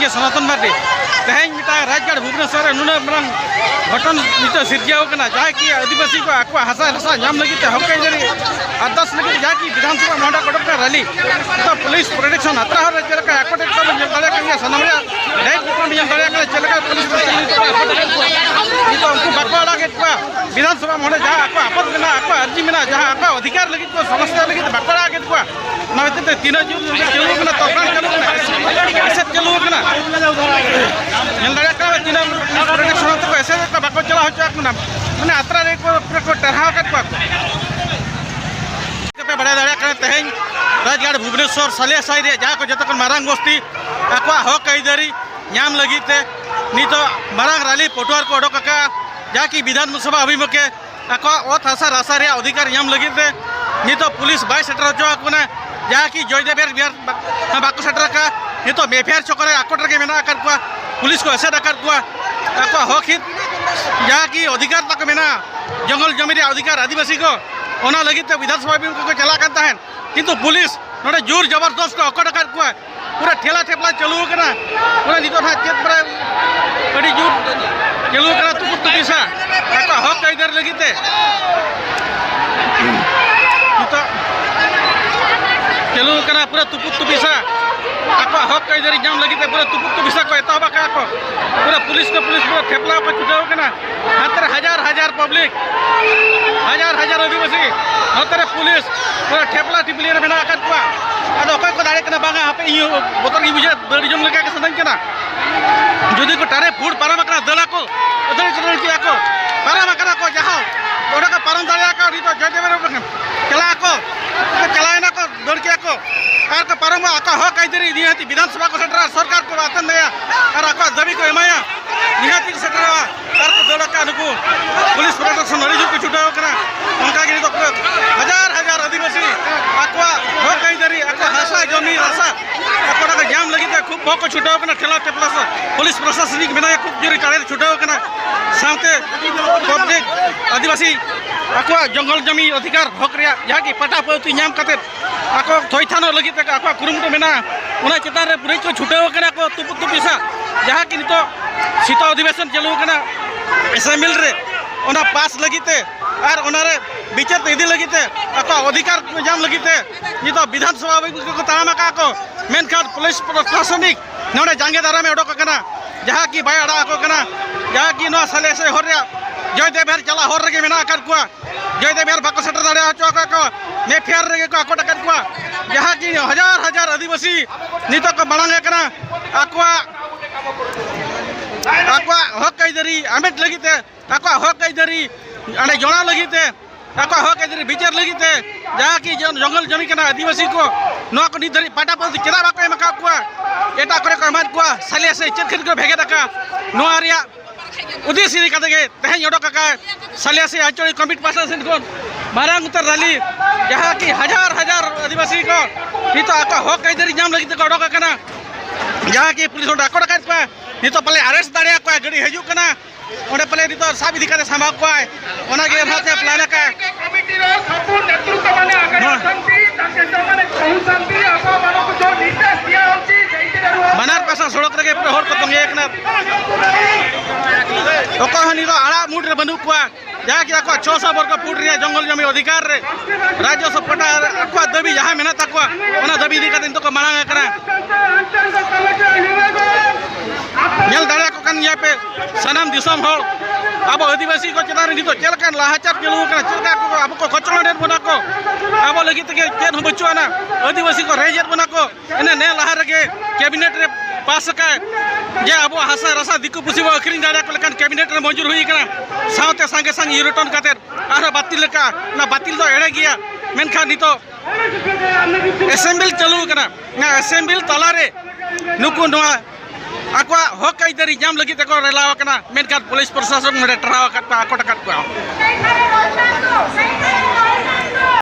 ᱤᱧ ᱥᱚᱱᱟᱛᱚᱱ ᱢᱟᱨᱰᱤ ᱛᱮᱦᱮᱧ ᱢᱤᱫᱴᱟᱝ ᱨᱟᱡᱽᱜᱟᱲ ᱵᱷᱩᱵᱽᱱᱮᱥᱥᱚᱨ ᱨᱮ ᱱᱩᱱᱟᱹᱜ ᱢᱟᱨᱟᱝ ᱜᱷᱚᱴᱚᱱ ᱱᱤᱛᱚᱜ ᱥᱤᱨᱡᱟᱹᱣ ᱟᱠᱟᱱᱟ ᱡᱟᱦᱟᱸ ᱠᱤ ᱟᱹᱫᱤᱵᱟᱹᱥᱤ ᱠᱚ ᱟᱠᱚᱣᱟᱜ ᱦᱟᱥᱟ ᱧᱟᱢ ᱞᱟᱹᱜᱤᱫ ᱛᱮ ᱦᱚᱠ ᱟᱹᱭᱫᱟᱹᱨᱤ ᱟᱨᱫᱟᱥ ᱞᱟᱹᱜᱤᱫ ᱡᱟᱦᱟᱸ ᱠᱤ ᱵᱤᱫᱷᱟᱱᱥᱚᱵᱷᱟ ᱢᱚᱦᱰᱟ ᱠᱚ ᱚᱰᱚᱠ ᱨᱮᱞᱤ ᱛᱚ ᱯᱩलिᱥ ᱯᱨᱚᱴᱮᱠᱥᱚᱱ ᱟᱛᱨᱟ ᱦᱚᱲ ᱪᱮᱫ ᱞᱮᱠᱟ ᱟᱠᱚᱴᱮᱫ ᱠᱚ ᱧᱮᱞ ᱫᱟᱲᱮᱭᱟᱜ ᱠᱟᱱ ᱜᱮᱭᱟ ᱥᱟᱱᱟᱢ ᱨᱮᱭᱟᱜ ᱰᱷᱮᱨ ᱠᱚ ᱧᱮᱞ ᱫᱟᱲᱮᱭᱟᱜ ᱠᱟᱱᱟ ᱪᱮᱫ ᱞᱮᱠᱟ ᱯᱩलिᱥ ᱱᱤᱛᱚᱜ ᱩᱱᱠᱩ ᱵᱟᱠᱚ ᱟᱲᱟᱜᱮᱫ ᱠᱚᱣᱟ ᱵᱤᱫᱷᱟᱱᱥᱚᱵᱷᱟ ᱢᱚᱦᱰᱟ ᱡᱟᱦᱟᱸ ᱟᱠᱚᱣᱟᱜ ᱟᱯᱚᱛ ᱢᱮᱱᱟᱜᱼᱟ ᱟᱠᱚᱣᱟᱜ ᱟᱨᱡᱤ ᱢᱮᱱᱟᱜᱼᱟ ᱡᱟᱦᱟᱸ ᱟᱠᱚᱣᱟᱜ ᱚᱫᱷᱤᱠᱟর ᱞᱟᱹᱜᱤᱫ ᱠᱚ ᱥᱚᱢᱚᱥᱛᱟ ᱞᱟᱹᱜᱤᱫ ᱵᱟᱠᱚ ᱟᱲᱟᱜᱮᱫ ᱠᱚᱣᱟ ᱚᱱᱟ ᱠᱷᱟᱹᱛᱤᱨ ᱛᱮ ᱛᱤᱱᱟᱹᱜ ᱡᱩᱜᱽ ᱪᱟᱹᱞᱩ ᱟᱠᱟᱱᱟ ᱛᱚᱠᱷᱚᱱ ᱪᱟᱹᱞᱩ ᱟᱠᱟᱱᱟ ᱮᱥᱮᱫ ᱪᱟᱹᱞᱩ ᱟᱠᱟᱱᱟ ᱧᱮल दाड़ा का तीन प्रोटेक्शन तो ऐसे बाको चला होना मैंने आत्रा रे को टरहा बड़ा दाड़ा तेज राजगढ़ भुवनेश्वर सालिया साई जहाँ को जो मारंग बस्ती आक हक आईदारी नाम लगे नित मारंग रैली पटुआर को ओडक जहाँ कि विधानसभा अभिमुखे आक अत हासा रासा अधिकार नाम लगे नित पुलिस बै सेटर होना जहाँ कि जयदेव बिहार बाको सेटर नित मेफेयर चक्कर आकट रे मेना पुलिस को एसेद आक हक हित जहाँ कि अधिकार तक मेना जंगल जमी अधिकार आदिवासी को ओना लगे विधानसभा अभिमुखे को चला किंतु पुलिस नोड़े जोर जबरदस्त अकट पूरा ठेला ठेपला चलू पूरा नित चेत अड़ी जोर चलू तुपुक तुपिसा आक हक आईदार लगे नित चलू पूरा तुपुक तुपिसा आक हक आईदारी नाम लगे पूरा तुपुक तुपिसा को एतहब पूरा पुलिस पूरा ठेपला को छुटाव हाथ हजार हजार पब्लिक हजार हजार आदिवासी हाथ पुलिस पूरा ठेपला टिपली मेना अखोय को दाड़े बांगा हापे बतर बुझे दाड़ी जम लगा सदाई जुदी को टारे फुट पारम दला को दड़ी को पारम को जहाँ ओडा पारम दाड़ा नित जयदेव चला चलाना को दड़किया को पारम आक हक आईदारी निहाती विधानसभा को सेटर सरकार को आतन दया और आक दाबी को एमाया निहाती को सेटर दौड़ा नुकू पुलिस प्रोटेक्शन अड़ी को छुटाव उनका हजार हजार आदिवासी आक हक आईदारी आक हासा जमी रासा आक जाम लगे खूब हक को छुटाव ठेला टेपला से पुलिस प्रशासनिक मेना खूब जोर टाड़े छुटाव साथ पब्लिक आदिवासी आक जंगल जमी अधिकार हक जहाँ कि पटा पौती नाम आक थैथान लगे आक कुरुमुटु मेना चेतान पूरे को छुटाव को तुपुक तुपिसा जहाँ कि नित शीत अधिवेशन चलू एसेम्बल रे ओना पास लगे और ओनारे विचार इदी लगे आक अधिकार नाम लगे नित विधानसभा को ताम को मेनखान पुलिस प्रशासनिक नोड़े जांगे दारामे ओडक जहाँ कि बै अड़ा जहाँ कि साले से हर जयदेव बिहार चला हर रे मेना जयदेव बिहार बाको सेटर दाड़े को मेफेयर रे को आकट जहाँ कि हजार हजार आदिवासी नित को मांग आक हक आईदारी आमेट लगे आक हक आईदारी अड़े जोड़ा लगे आक हक आईदारी विचार लगे जहाँ कि जंगल जमी आदिवासी को नित धारी पाटा पौती चेदा बाको एमा एटा को एमा सालिया से चेद खेल को भेगे दाका उद्देश्य तेज ओडक सालिया से आंचलिक कमिटी पासा सेन को मारंग उतर रैली जहाँ कि हजार हजार आदिवासी को नित आक हक आईदारी नाम लगे को ओडक जहाँ कि पुलिस आकट नित पाले अरेस्ट दाड़ा गाड़ी हजना ओंडे पाले नित साब इदी सामा प्लान बनार पासा सड़क रे पूरा हर को तंगे नित आड़ा मुड रे बनू जहाँ कि 600 वर्ग फुट जंगल जमी अधिकार रे राजस्व पटा दाबी जहाँ मेना दाबी इदी नित को मांग नेल दाड़ा को पे सानाम दिसम हर अब आदिवासी को चेतान नित चलका लाहाचार चलू चलका अब को खचड़े बना को अब लगे चेद बचुआना आदिवासी को रेजेद बना को ने लहा रे कैबिनेट रे पास जे अब हासा रासा दिकु पुसी अखरी दाड़ा को कैबिनेट रे मंजूर हुई साथे संगे संग रिटर्न कर बातिल बातिल तो एड़े गया मेनखान नित एसेम्बल चलू एसेम्बल तलारे नुकु आक हक आईदारी नाम लगे रेलाव मेनखान पुलिस प्रशासन टराव आकट